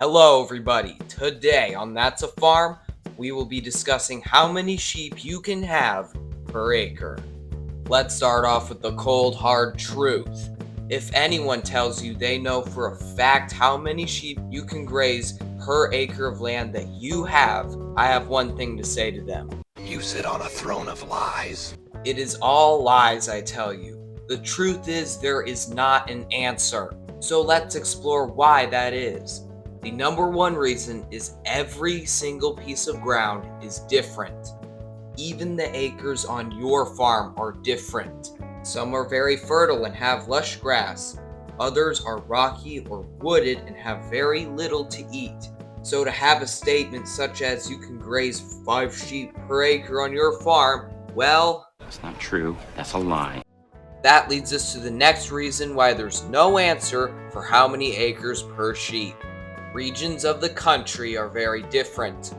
Hello everybody, today on That's a Farm, we will be discussing how many sheep you can have per acre. Let's start off with the cold hard truth. If anyone tells you they know for a fact how many sheep you can graze per acre of land that you have, I have one thing to say to them. You sit on a throne of lies. It is all lies, I tell you. The truth is there is not an answer. So let's explore why that is. The number one reason is every single piece of ground is different. Even the acres on your farm are different. Some are very fertile and have lush grass. Others are rocky or wooded and have very little to eat. So to have a statement such as you can graze 5 sheep per acre on your farm, well, that's not true. That's a lie. That leads us to the next reason why there's no answer for how many acres per sheep. Regions of the country are very different.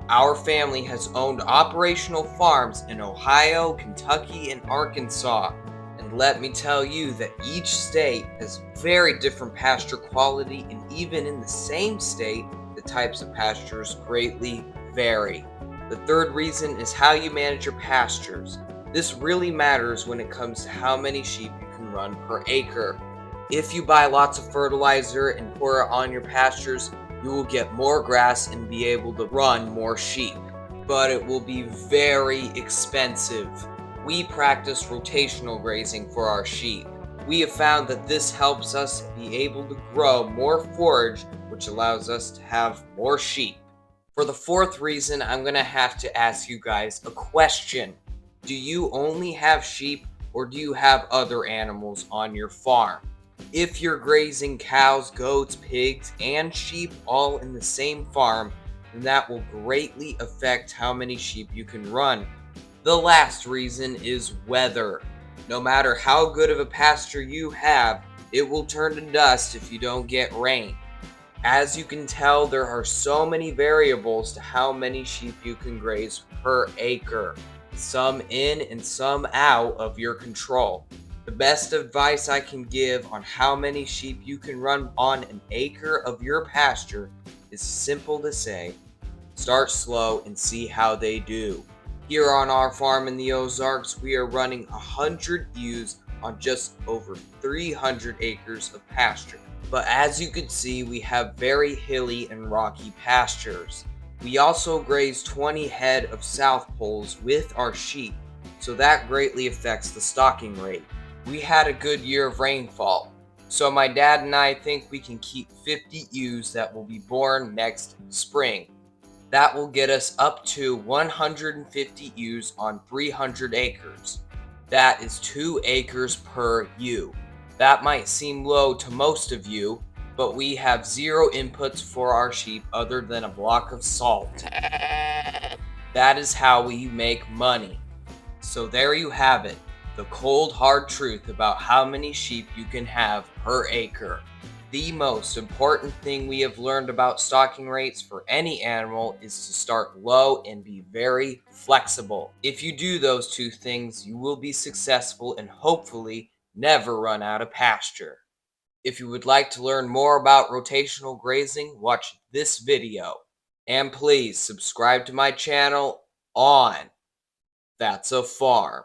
Our family has owned operational farms in Ohio, Kentucky, and Arkansas. And let me tell you that each state has very different pasture quality, and even in the same state, the types of pastures greatly vary. The third reason is how you manage your pastures. This really matters when it comes to how many sheep you can run per acre. If you buy lots of fertilizer and pour it on your pastures, you will get more grass and be able to run more sheep. But it will be very expensive. We practice rotational grazing for our sheep. We have found that this helps us be able to grow more forage, which allows us to have more sheep. For the fourth reason, I'm going to have to ask you guys a question. Do you only have sheep, or do you have other animals on your farm? If you're grazing cows, goats, pigs, and sheep all in the same farm, then that will greatly affect how many sheep you can run. The last reason is weather. No matter how good of a pasture you have, it will turn to dust if you don't get rain. As you can tell, there are so many variables to how many sheep you can graze per acre. Some in and some out of your control. The best advice I can give on how many sheep you can run on an acre of your pasture is simple to say. Start slow and see how they do. Here on our farm in the Ozarks, we are running 100 ewes on just over 300 acres of pasture. But as you can see, we have very hilly and rocky pastures. We also graze 20 head of South Poles with our sheep, so that greatly affects the stocking rate. We had a good year of rainfall, so my dad and I think we can keep 50 ewes that will be born next spring. That will get us up to 150 ewes on 300 acres. That is 2 acres per ewe. That might seem low to most of you, but we have zero inputs for our sheep other than a block of salt. That is how we make money. So there you have it, the cold hard truth about how many sheep you can have per acre. The most important thing we have learned about stocking rates for any animal is to start low and be very flexible. If you do those two things, you will be successful and hopefully never run out of pasture. If you would like to learn more about rotational grazing, watch this video. And please subscribe to my channel on That's a Farm.